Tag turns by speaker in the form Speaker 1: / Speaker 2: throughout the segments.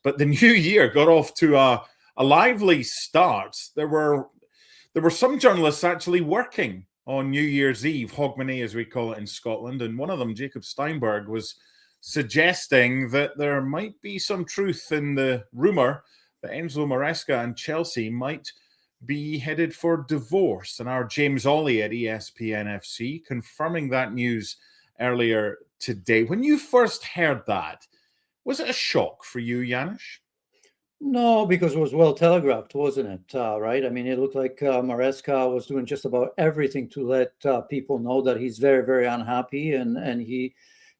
Speaker 1: But the new year got off to a lively start. There were some journalists actually working on New Year's Eve, Hogmanay as we call it in Scotland, and one of them, Jacob Steinberg, was suggesting that there might be some truth in the rumour that Enzo Maresca and Chelsea might be headed for divorce. And our James Ollie at ESPN FC confirming that news earlier today. When you first heard that, was it a shock for you, Janusz?
Speaker 2: No, because it was well telegraphed, wasn't it? Right? I mean, it looked like Maresca was doing just about everything to let people know that he's very, very unhappy and he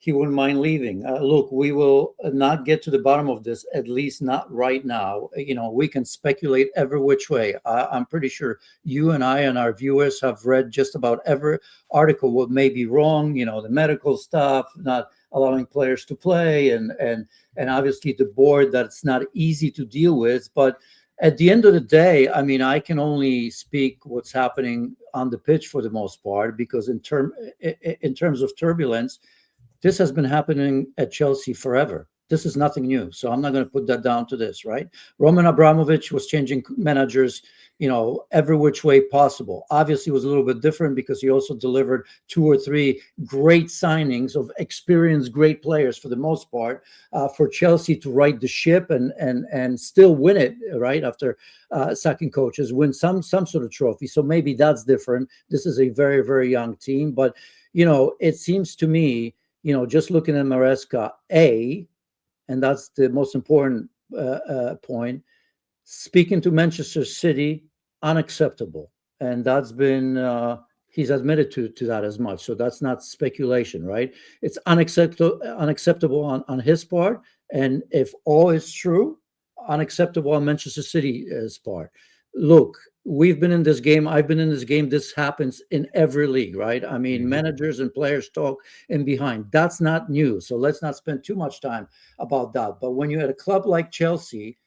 Speaker 2: wouldn't mind leaving. Look, we will not get to the bottom of this, at least not right now. We can speculate every which way. I'm pretty sure you and I and our viewers have read just about every article. What may be wrong, the medical stuff, not allowing players to play, and obviously the board, that's not easy to deal with. But at the end of the day, I mean, I can only speak what's happening on the pitch for the most part, because in terms of turbulence, this has been happening at Chelsea forever. This is nothing new. So I'm not going to put that down to this, right? Roman Abramovich was changing managers, every which way possible. Obviously, it was a little bit different because he also delivered 2 or 3 great signings of experienced, great players for the most part for Chelsea to right the ship and still win it, right? After sacking coaches, win some sort of trophy. So maybe that's different. This is a very, very young team. But, it seems to me, just looking at Maresca, and that's the most important point, speaking to Manchester City, unacceptable. And that's been, he's admitted to that as much. So that's not speculation, right? It's unacceptable on his part. And if all is true, unacceptable on Manchester City's part. Look, we've been in this game. I've been in this game. This happens in every league, right? I mean, managers and players talk in behind. That's not new. So let's not spend too much time about that. But when you had a club like Chelsea,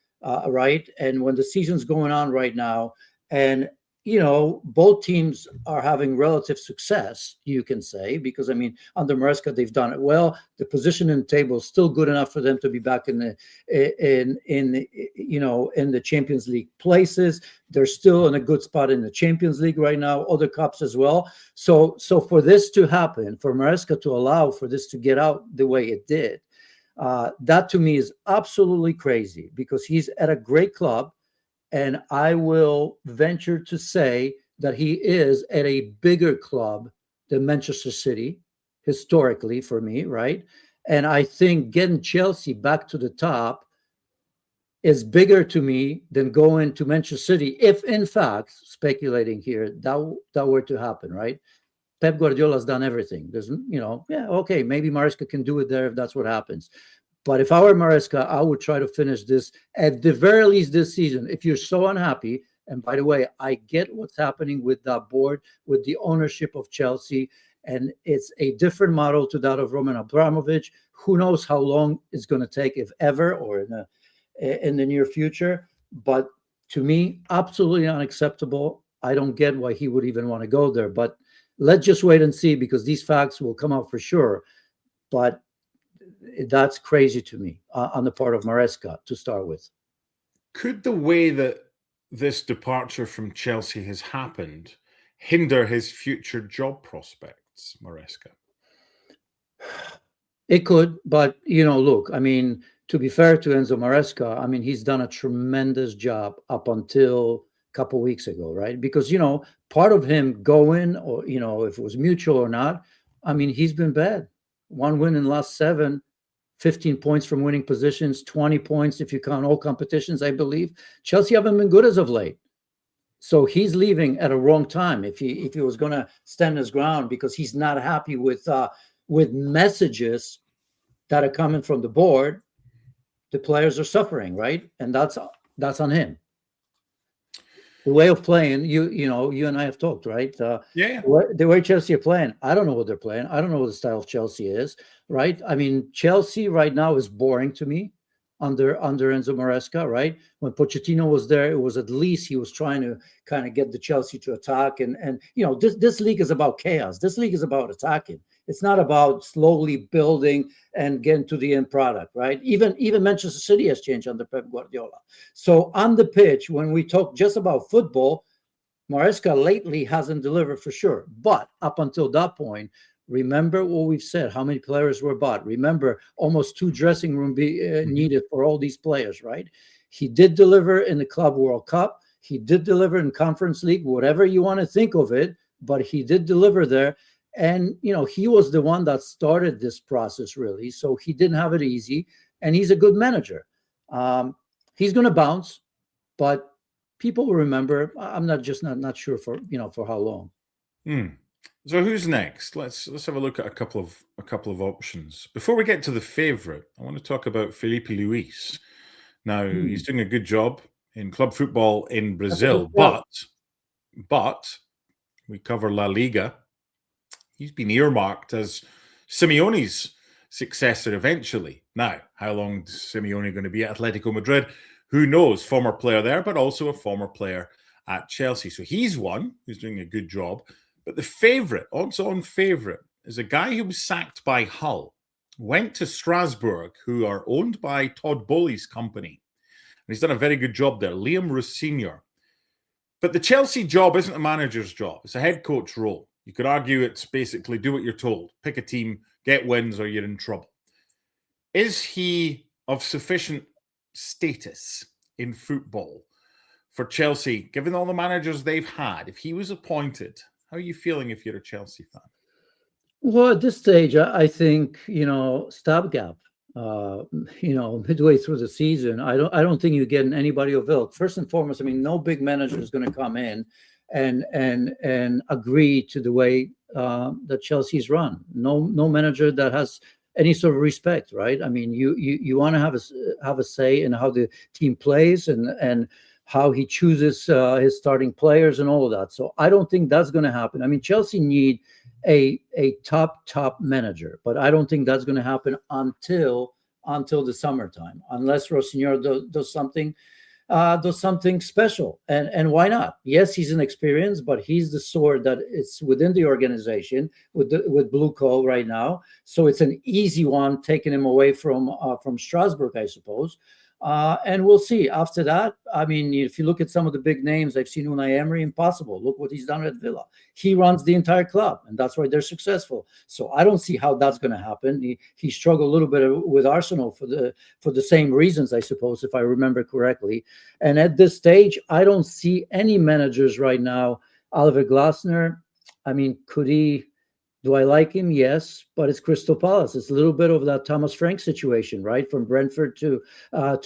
Speaker 2: right, and when the season's going on right now, and both teams are having relative success, you can say, because I mean, under Maresca, they've done it well. The position in the table is still good enough for them to be back in the Champions League places. They're still in a good spot in the Champions League right now, other cups as well. So for this to happen, for Maresca to allow for this to get out the way it did, that to me is absolutely crazy, because he's at a great club. And I will venture to say that he is at a bigger club than Manchester City, historically for me, right? And I think getting Chelsea back to the top is bigger to me than going to Manchester City, if in fact, speculating here, that were to happen, right? Pep Guardiola's done everything. There's, okay, maybe Maresca can do it there if that's what happens. But if I were Maresca, I would try to finish this at the very least this season. If you're so unhappy, and by the way, I get what's happening with that board, with the ownership of Chelsea, and it's a different model to that of Roman Abramovich. Who knows how long it's going to take, if ever, or in the near future. But to me, absolutely unacceptable. I don't get why he would even want to go there. But let's just wait and see, because these facts will come out for sure. But that's crazy to me on the part of Maresca to start with.
Speaker 1: Could the way that this departure from Chelsea has happened hinder his future job prospects, Maresca?
Speaker 2: It could, but, look, I mean, to be fair to Enzo Maresca, I mean, he's done a tremendous job up until a couple of weeks ago, right? Because, part of him going, or, if it was mutual or not, I mean, he's been bad. 1 win in the last 7, 15 points from winning positions, 20 points if you count all competitions, I believe. Chelsea haven't been good as of late. So he's leaving at a wrong time if he was going to stand his ground, because he's not happy with messages that are coming from the board. The players are suffering, right? And that's on him. The way of playing, you and I have talked, right?
Speaker 1: Yeah.
Speaker 2: The way Chelsea are playing, I don't know what they're playing. I don't know what the style of Chelsea is, right? I mean, Chelsea right now is boring to me. under Enzo Maresca, right? When Pochettino was there, it was at least he was trying to kind of get the Chelsea to attack. And this league is about chaos. This league is about attacking. It's not about slowly building and getting to the end product, right? Even Manchester City has changed under Pep Guardiola. So on the pitch, when we talk just about football, Maresca lately hasn't delivered for sure. But up until that point, remember what we've said, how many players were bought. Remember, almost 2 dressing rooms needed for all these players, right? He did deliver in the Club World Cup. He did deliver in Conference League, whatever you want to think of it, but he did deliver there. And, he was the one that started this process, really. So he didn't have it easy, and he's a good manager. He's going to bounce, but people will remember. I'm not sure for how long.
Speaker 1: So who's next? Let's have a look at a couple of options. Before we get to the favourite, I want to talk about Felipe Luis. Now, he's doing a good job in club football in Brazil, but we cover La Liga. He's been earmarked as Simeone's successor eventually. Now, how long is Simeone going to be at Atletico Madrid? Who knows? Former player there, but also a former player at Chelsea. So he's one who's doing a good job. But the favourite, odds-on favourite, is a guy who was sacked by Hull, went to Strasbourg, who are owned by Todd Bowley's company. And he's done a very good job there, Liam Rosenior. But the Chelsea job isn't a manager's job. It's a head coach role. You could argue it's basically do what you're told. Pick a team, get wins, or you're in trouble. Is he of sufficient status in football for Chelsea, given all the managers they've had? If he was appointed, how are you feeling if you're a Chelsea fan?
Speaker 2: Well, at this stage, I think, stopgap, midway through the season, I don't think you're getting anybody of ilk. First and foremost, no big manager is going to come in and agree to the way that Chelsea's run. No manager that has any sort of respect, right? You want to have a say in how the team plays and how he chooses his starting players and all of that. So I don't think that's going to happen. Chelsea need a top manager, but I don't think that's going to happen until the summertime, unless Rosenior does something special. And why not? Yes, he's inexperienced, but he's the sword that is within the organization with Blue Coal right now. So it's an easy one, taking him away from Strasbourg, I suppose. And we'll see. After that, if you look at some of the big names, I've seen Unai Emery, impossible. Look what he's done at Villa. He runs the entire club, and that's why they're successful. So I don't see how that's going to happen. He struggled a little bit with Arsenal for the same reasons, I suppose, if I remember correctly. And at this stage, I don't see any managers right now. Oliver Glasner, could he? Do I like him? Yes, but it's Crystal Palace. It's a little bit of that Thomas Frank situation, right? From Brentford to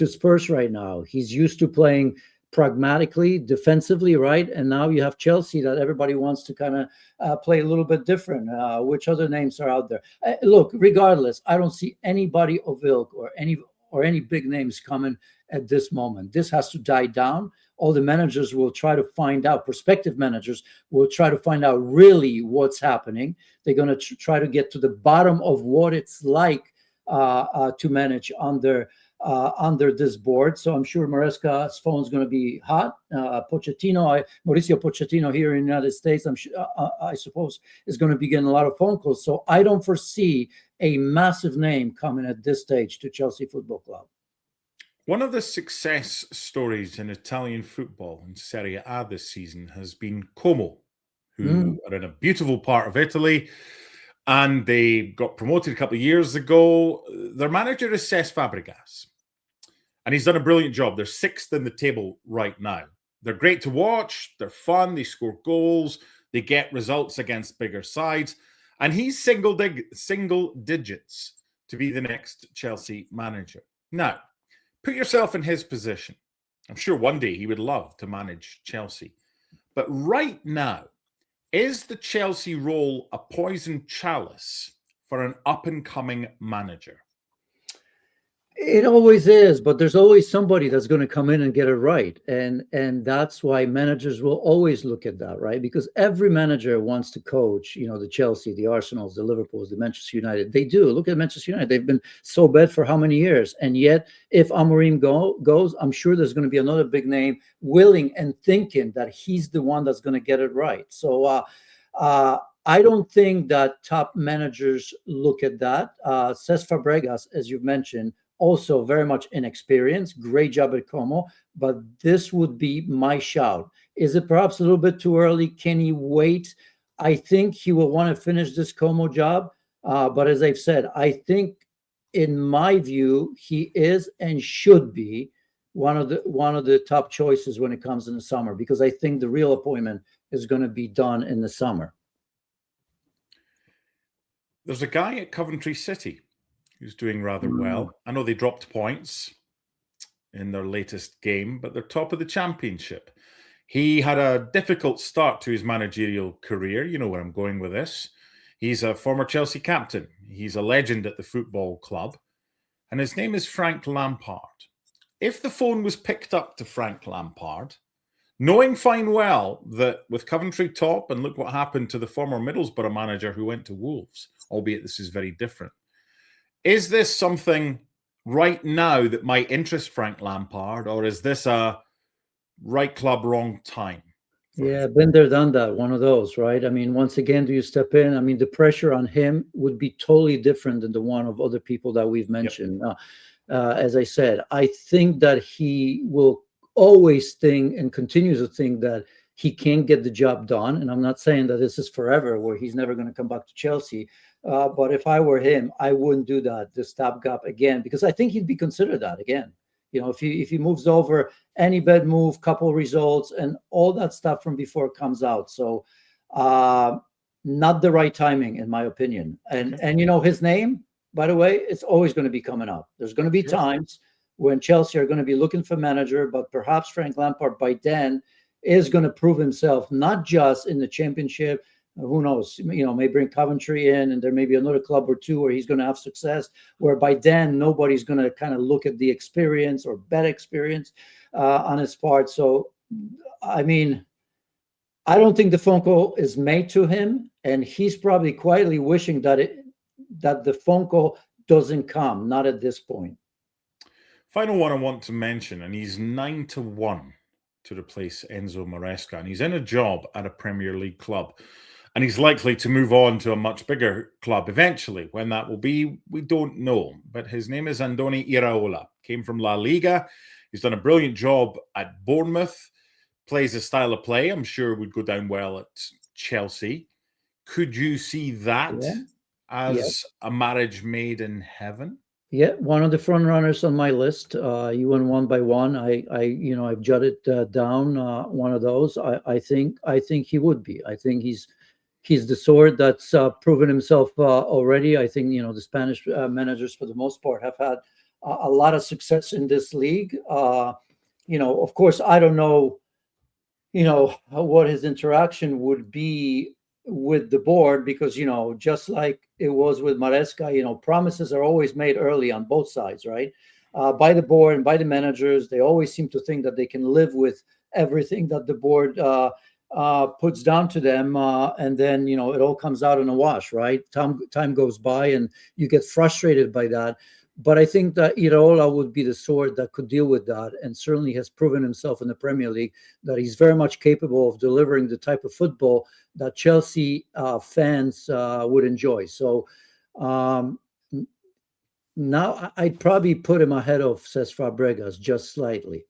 Speaker 2: Spurs right now. He's used to playing pragmatically, defensively, right? And now you have Chelsea that everybody wants to kind of play a little bit different. Which other names are out there? Look, regardless, I don't see anybody of ilk or any big names coming at this moment. This has to die down. All the managers will try to find out, prospective managers will try to find out really what's happening. They're going to try to get to the bottom of what it's like to manage under this board. So I'm sure Maresca's phone is going to be hot. Mauricio Pochettino here in the United States, I suppose, is going to be getting a lot of phone calls. So I don't foresee a massive name coming at this stage to Chelsea Football Club.
Speaker 1: One of the success stories in Italian football in Serie A this season has been Como, who are in a beautiful part of Italy, and they got promoted a couple of years ago. Their manager is Cesc Fabregas, and he's done a brilliant job. They're 6th in the table right now. They're great to watch. They're fun. They score goals. They get results against bigger sides, and he's single digits to be the next Chelsea manager. Now, put yourself in his position. I'm sure one day he would love to manage Chelsea. But right now, is the Chelsea role a poison chalice for an up-and-coming manager?
Speaker 2: It always is, but there's always somebody that's going to come in and get it right. And that's why managers will always look at that, right? Because every manager wants to coach, the Chelsea, the Arsenals, the Liverpools, the Manchester United. They do. Look at Manchester United. They've been so bad for how many years? And yet, if Amorim goes, I'm sure there's going to be another big name willing and thinking that he's the one that's going to get it right. So I don't think that top managers look at that. Cesc Fabregas, as you've mentioned, also very much inexperienced. Great job at Como, but this would be my shout. Is it perhaps a little bit too early? Can he wait? I think he will want to finish this Como job. But as I've said, I think, in my view, he is and should be one of the top choices when it comes in the summer, because I think the real appointment is going to be done in the summer.
Speaker 1: There's a guy at Coventry City who's doing rather well. I know they dropped points in their latest game, but they're top of the championship. He had a difficult start to his managerial career. You know where I'm going with this. He's a former Chelsea captain. He's a legend at the football club. And his name is Frank Lampard. If the phone was picked up to Frank Lampard, knowing fine well that with Coventry top, and look what happened to the former Middlesbrough manager who went to Wolves, albeit this is very different. Is this something right now that might interest Frank Lampard, or is this a right club, wrong time?
Speaker 2: Yeah, been there, done that, one of those, right? I mean, once again, do you step in? I mean, the pressure on him would be totally different than the one of other people that we've mentioned. Yep. As I said, I think that he will always think and continue to think that he can't get the job done. And I'm not saying that this is forever, where he's never going to come back to Chelsea. But if I were him, I wouldn't do that, the stopgap again, because I think he'd be considered that again. If he moves over, any bad move, couple results, and all that stuff from before it comes out. So not the right timing, in my opinion. And his name, by the way, it's always going to be coming up. There's going to be times when Chelsea are going to be looking for manager, but perhaps Frank Lampard by then is going to prove himself, not just in the championship. Who knows? May bring Coventry in, and there may be another club or two where he's going to have success, where by then nobody's going to kind of look at the experience or bad experience on his part. So, I mean, I don't think the phone call is made to him, and he's probably quietly wishing that the phone call doesn't come, not at this point.
Speaker 1: Final one I want to mention, and he's 9-1 to replace Enzo Maresca, and he's in a job at a Premier League club. And he's likely to move on to a much bigger club eventually. When that will be, we don't know. But his name is Andoni Iraola. Came from La Liga. He's done a brilliant job at Bournemouth. Plays a style of play I'm sure would go down well at Chelsea. Could you see that as a marriage made in heaven?
Speaker 2: Yeah, one of the front runners on my list. You went one by one. I've jotted down one of those. I think he would be. I think he's the sort that's proven himself already. I think the Spanish managers, for the most part, have had a lot of success in this league. Of course, I don't know, what his interaction would be with the board, because just like it was with Maresca, promises are always made early on both sides, right? By the board and by the managers. They always seem to think that they can live with everything that the board puts down to them, and then it all comes out in a wash, right? Time goes by and you get frustrated by that. But I think that Iraola would be the sort that could deal with that, and certainly has proven himself in the Premier League that he's very much capable of delivering the type of football that Chelsea fans would enjoy. So now I'd probably put him ahead of Cesc Fabregas just slightly.